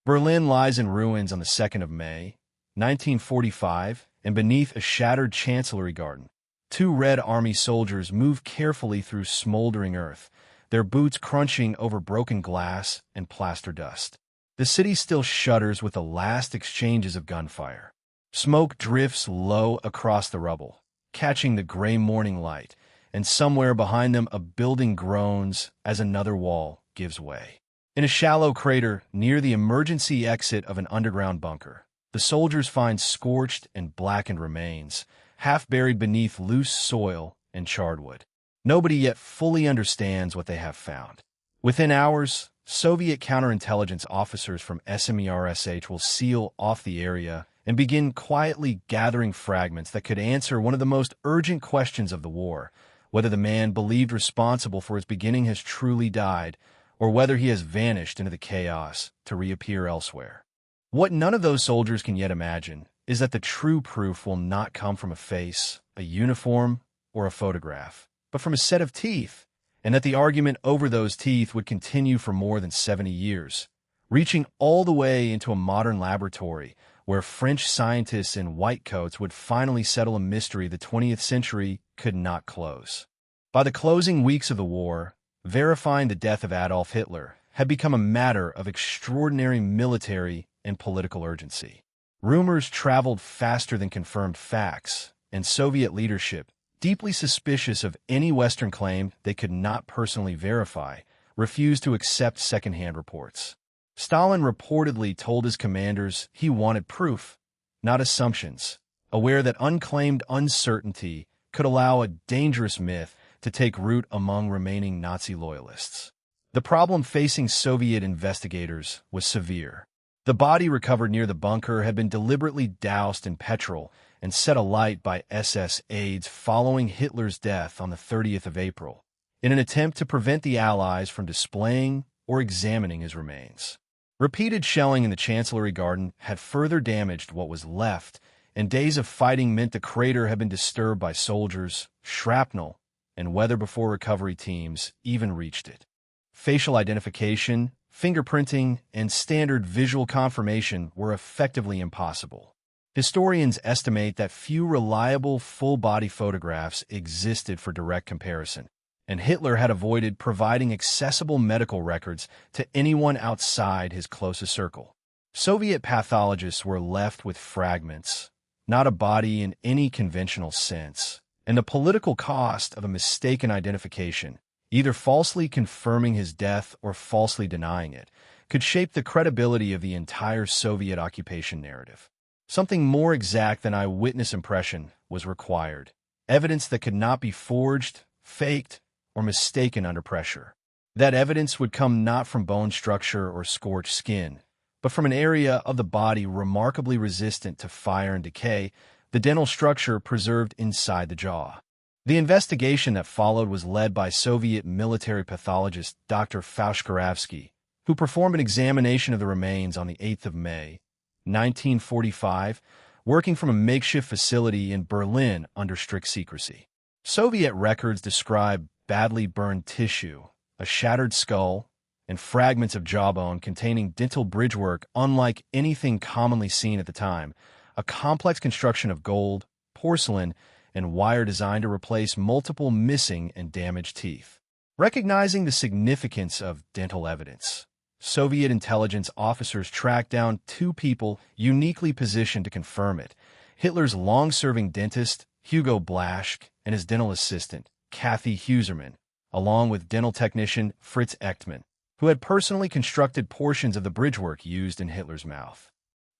Berlin lies in ruins on the 2nd of May, 1945, and beneath a shattered chancellery garden, two Red Army soldiers move carefully through smoldering earth, their boots crunching over broken glass and plaster dust. The city still shudders with the last exchanges of gunfire. Smoke drifts low across the rubble, catching the gray morning light, and somewhere behind them a building groans as another wall gives way. In a shallow crater near the emergency exit of an underground bunker, the soldiers find scorched and blackened remains, half buried beneath loose soil and charred wood. Nobody yet fully understands what they have found. Within hours, Soviet counterintelligence officers from SMERSH will seal off the area and begin quietly gathering fragments that could answer one of the most urgent questions of the war, whether the man believed responsible for its beginning has truly died, or whether he has vanished into the chaos to reappear elsewhere. What none of those soldiers can yet imagine is that the true proof will not come from a face, a uniform, or a photograph, but from a set of teeth, and that the argument over those teeth would continue for more than 70 years, reaching all the way into a modern laboratory where French scientists in white coats would finally settle a mystery the 20th century could not close. By the closing weeks of the war, verifying the death of Adolf Hitler had become a matter of extraordinary military and political urgency. Rumors traveled faster than confirmed facts, and Soviet leadership, deeply suspicious of any Western claim they could not personally verify, refused to accept second-hand reports. Stalin reportedly told his commanders he wanted proof, not assumptions, aware that unclaimed uncertainty could allow a dangerous myth to take root among remaining Nazi loyalists. The problem facing Soviet investigators was severe. The body recovered near the bunker had been deliberately doused in petrol and set alight by SS aides following Hitler's death on the 30th of April, in an attempt to prevent the Allies from displaying or examining his remains. Repeated shelling in the Chancellery Garden had further damaged what was left, and days of fighting meant the crater had been disturbed by soldiers, shrapnel, and weather before recovery teams even reached it. Facial identification, fingerprinting, and standard visual confirmation were effectively impossible. Historians estimate that few reliable full-body photographs existed for direct comparison, and Hitler had avoided providing accessible medical records to anyone outside his closest circle. Soviet pathologists were left with fragments, not a body in any conventional sense, and the political cost of a mistaken identification, either falsely confirming his death or falsely denying it, could shape the credibility of the entire Soviet occupation narrative. Something more exact than eyewitness impression was required, evidence that could not be forged, faked, or mistaken under pressure. That evidence would come not from bone structure or scorched skin, but from an area of the body remarkably resistant to fire and decay, the dental structure preserved inside the jaw. The investigation that followed was led by Soviet military pathologist Dr. Faust Shkaravsky, who performed an examination of the remains on the 8th of May, 1945, working from a makeshift facility in Berlin under strict secrecy. Soviet records describe badly burned tissue, a shattered skull, and fragments of jawbone containing dental bridgework unlike anything commonly seen at the time, a complex construction of gold, porcelain, and wire designed to replace multiple missing and damaged teeth. Recognizing the significance of dental evidence, Soviet intelligence officers tracked down two people uniquely positioned to confirm it: Hitler's long-serving dentist, Hugo Blaschke, and his dental assistant, Kathy Huserman, along with dental technician Fritz Echtmann, who had personally constructed portions of the bridgework used in Hitler's mouth.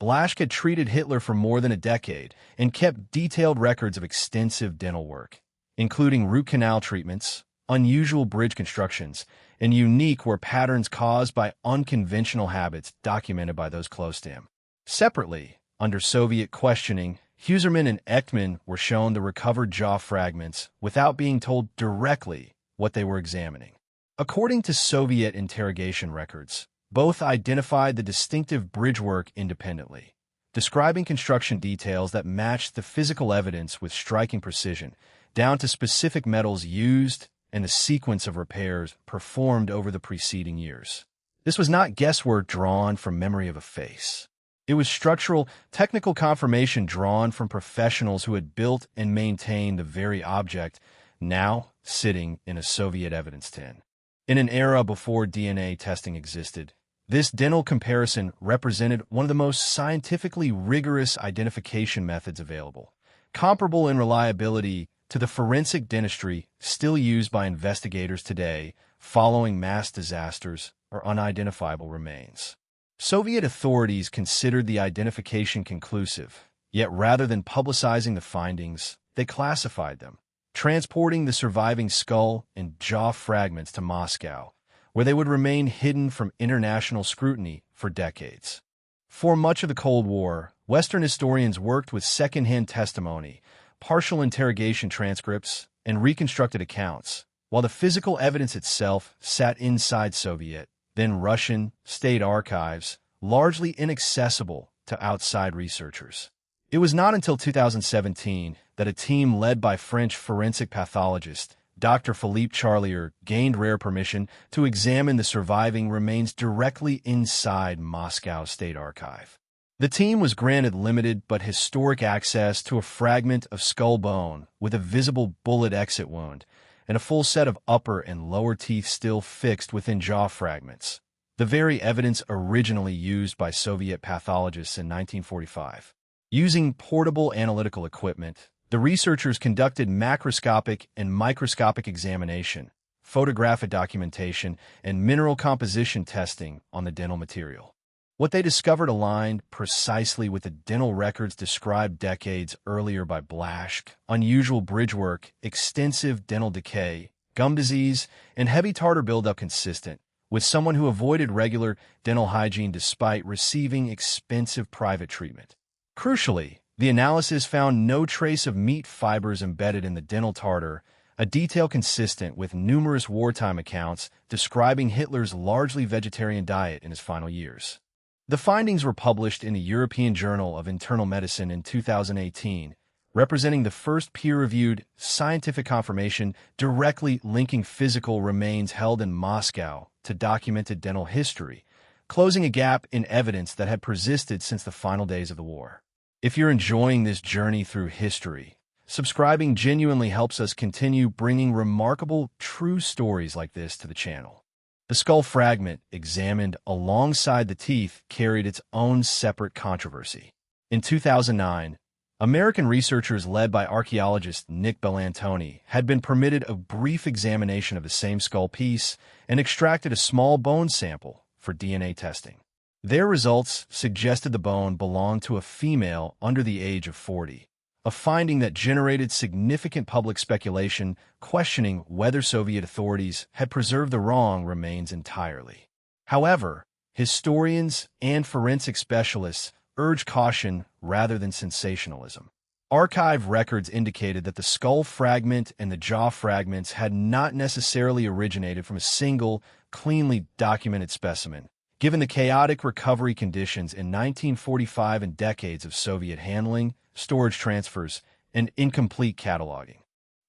Blaschke had treated Hitler for more than a decade and kept detailed records of extensive dental work, including root canal treatments, unusual bridge constructions, and unique were patterns caused by unconventional habits documented by those close to him. Separately, under Soviet questioning, Huserman and Echtmann were shown the recovered jaw fragments without being told directly what they were examining. According to Soviet interrogation records, both identified the distinctive bridgework independently, describing construction details that matched the physical evidence with striking precision, down to specific metals used and the sequence of repairs performed over the preceding years. This was not guesswork drawn from memory of a face. It was structural, technical confirmation drawn from professionals who had built and maintained the very object now sitting in a Soviet evidence tin. In an era before DNA testing existed, this dental comparison represented one of the most scientifically rigorous identification methods available, comparable in reliability to the forensic dentistry still used by investigators today following mass disasters or unidentifiable remains. Soviet authorities considered the identification conclusive, yet rather than publicizing the findings, they classified them, transporting the surviving skull and jaw fragments to Moscow, where they would remain hidden from international scrutiny for decades. For much of the Cold War, Western historians worked with second-hand testimony, partial interrogation transcripts, and reconstructed accounts, while the physical evidence itself sat inside Soviet, then Russian, state archives, largely inaccessible to outside researchers. It was not until 2017 that a team led by French forensic pathologist Dr. Philippe Charlier gained rare permission to examine the surviving remains directly inside Moscow State Archive. The team was granted limited but historic access to a fragment of skull bone with a visible bullet exit wound, and a full set of upper and lower teeth still fixed within jaw fragments, the very evidence originally used by Soviet pathologists in 1945. Using portable analytical equipment, the researchers conducted macroscopic and microscopic examination, photographic documentation, and mineral composition testing on the dental material. What they discovered aligned precisely with the dental records described decades earlier by Blaschke: unusual bridgework, extensive dental decay, gum disease, and heavy tartar buildup consistent with someone who avoided regular dental hygiene despite receiving expensive private treatment. Crucially, the analysis found no trace of meat fibers embedded in the dental tartar, a detail consistent with numerous wartime accounts describing Hitler's largely vegetarian diet in his final years. The findings were published in the European Journal of Internal Medicine in 2018, representing the first peer-reviewed scientific confirmation directly linking physical remains held in Moscow to documented dental history, closing a gap in evidence that had persisted since the final days of the war. If you're enjoying this journey through history, subscribing genuinely helps us continue bringing remarkable, true stories like this to the channel. The skull fragment, examined alongside the teeth, carried its own separate controversy. In 2009, American researchers led by archaeologist Nick Bellantoni had been permitted a brief examination of the same skull piece and extracted a small bone sample for DNA testing. Their results suggested the bone belonged to a female under the age of 40, a finding that generated significant public speculation questioning whether Soviet authorities had preserved the wrong remains entirely. However, historians and forensic specialists urge caution rather than sensationalism. Archive records indicated that the skull fragment and the jaw fragments had not necessarily originated from a single, cleanly documented specimen, given the chaotic recovery conditions in 1945 and decades of Soviet handling, storage transfers, and incomplete cataloging.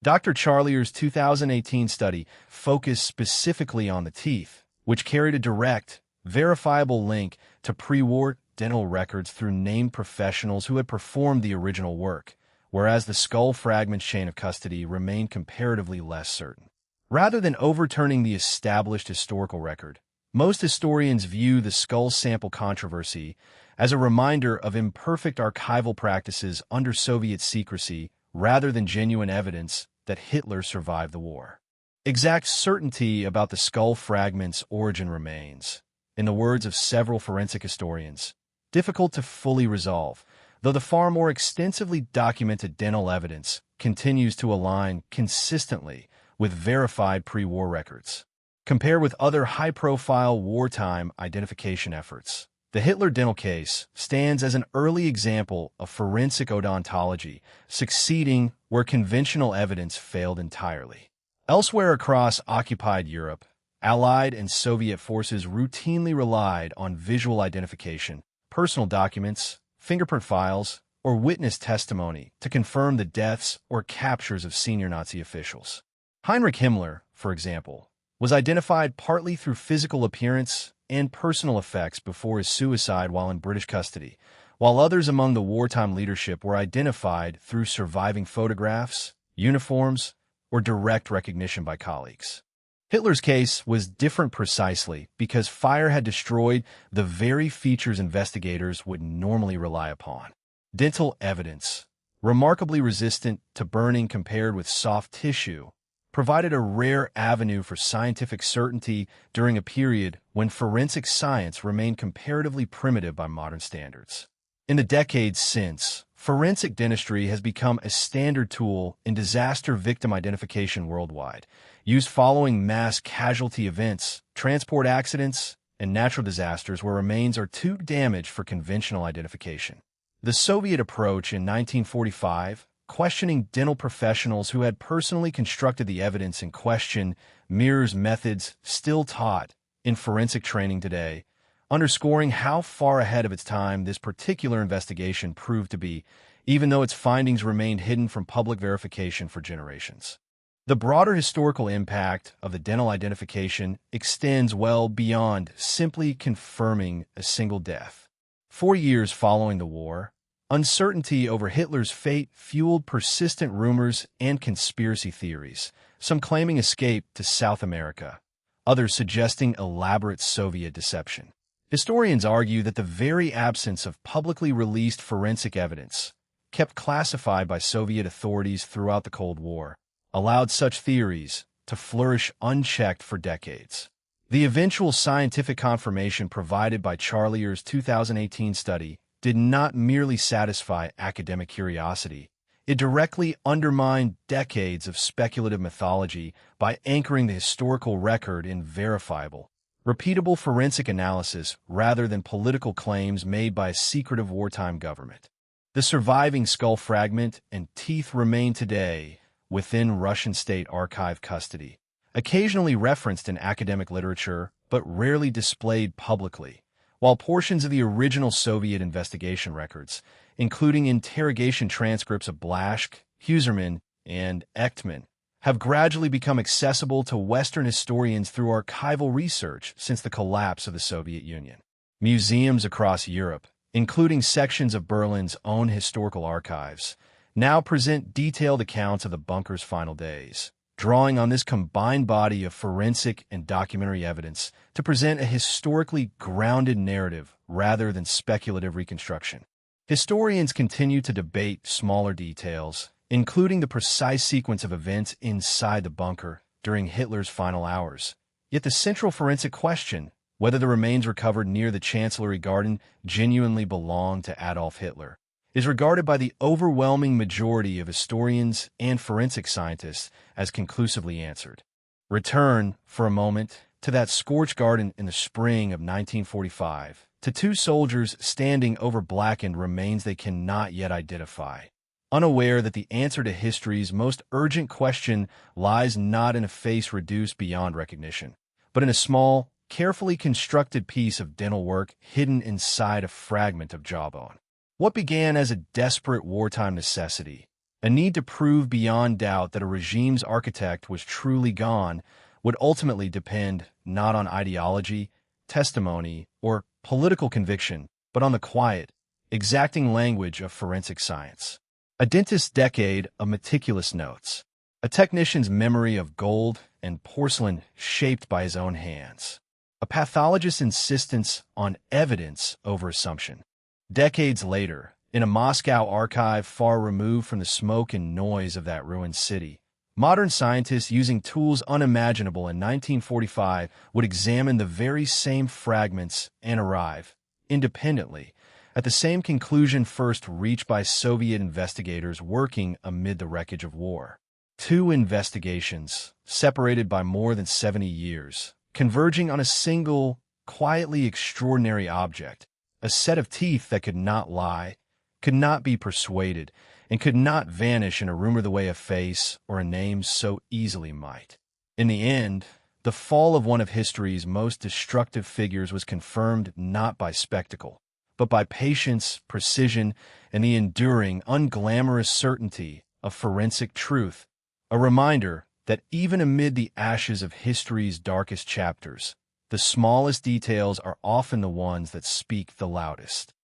Dr. Charlier's 2018 study focused specifically on the teeth, which carried a direct, verifiable link to pre-war dental records through named professionals who had performed the original work, whereas the skull fragments chain of custody remained comparatively less certain. Rather than overturning the established historical record, most historians view the skull sample controversy as a reminder of imperfect archival practices under Soviet secrecy rather than genuine evidence that Hitler survived the war. Exact certainty about the skull fragment's origin remains, in the words of several forensic historians, difficult to fully resolve, though the far more extensively documented dental evidence continues to align consistently with verified pre-war records. Compared with other high-profile wartime identification efforts, the Hitler dental case stands as an early example of forensic odontology succeeding where conventional evidence failed entirely. Elsewhere across occupied Europe, Allied and Soviet forces routinely relied on visual identification, personal documents, fingerprint files, or witness testimony to confirm the deaths or captures of senior Nazi officials. Heinrich Himmler, for example, was identified partly through physical appearance and personal effects before his suicide while in British custody, while others among the wartime leadership were identified through surviving photographs, uniforms, or direct recognition by colleagues. Hitler's case was different precisely because fire had destroyed the very features investigators would normally rely upon. Dental evidence, remarkably resistant to burning compared with soft tissue, provided a rare avenue for scientific certainty during a period when forensic science remained comparatively primitive by modern standards. In the decades since, forensic dentistry has become a standard tool in disaster victim identification worldwide, used following mass casualty events, transport accidents, and natural disasters where remains are too damaged for conventional identification. The Soviet approach in 1945, questioning dental professionals who had personally constructed the evidence in question, mirrors methods still taught in forensic training today, underscoring how far ahead of its time this particular investigation proved to be, even though its findings remained hidden from public verification for generations. The broader historical impact of the dental identification extends well beyond simply confirming a single death. 4 years following the war, uncertainty over Hitler's fate fueled persistent rumors and conspiracy theories, some claiming escape to South America, others suggesting elaborate Soviet deception. Historians argue that the very absence of publicly released forensic evidence, kept classified by Soviet authorities throughout the Cold War, allowed such theories to flourish unchecked for decades. The eventual scientific confirmation provided by Charlier's 2018 study did not merely satisfy academic curiosity. It directly undermined decades of speculative mythology by anchoring the historical record in verifiable, repeatable forensic analysis rather than political claims made by a secretive wartime government. The surviving skull fragment and teeth remain today within Russian state archive custody, occasionally referenced in academic literature but rarely displayed publicly, while portions of the original Soviet investigation records, including interrogation transcripts of Blaschke, Huserman, and Echtman, have gradually become accessible to Western historians through archival research since the collapse of the Soviet Union. Museums across Europe, including sections of Berlin's own historical archives, now present detailed accounts of the bunker's final days, drawing on this combined body of forensic and documentary evidence to present a historically grounded narrative rather than speculative reconstruction. Historians continue to debate smaller details, including the precise sequence of events inside the bunker during Hitler's final hours. Yet the central forensic question, whether the remains recovered near the Chancellery Garden genuinely belonged to Adolf Hitler, is regarded by the overwhelming majority of historians and forensic scientists as conclusively answered. Return, for a moment, to that scorched garden in the spring of 1945, to two soldiers standing over blackened remains they cannot yet identify, unaware that the answer to history's most urgent question lies not in a face reduced beyond recognition, but in a small, carefully constructed piece of dental work hidden inside a fragment of jawbone. What began as a desperate wartime necessity, a need to prove beyond doubt that a regime's architect was truly gone, would ultimately depend not on ideology, testimony, or political conviction, but on the quiet, exacting language of forensic science. A dentist's decade of meticulous notes, a technician's memory of gold and porcelain shaped by his own hands, a pathologist's insistence on evidence over assumption. Decades later, in a Moscow archive far removed from the smoke and noise of that ruined city, modern scientists using tools unimaginable in 1945 would examine the very same fragments and arrive, independently, at the same conclusion first reached by Soviet investigators working amid the wreckage of war. Two investigations, separated by more than 70 years, converging on a single, quietly extraordinary object, a set of teeth that could not lie, could not be persuaded, and could not vanish in a rumor the way a face or a name so easily might. In the end, the fall of one of history's most destructive figures was confirmed not by spectacle, but by patience, precision, and the enduring, unglamorous certainty of forensic truth, a reminder that even amid the ashes of history's darkest chapters, The smallest details are often the ones that speak the loudest.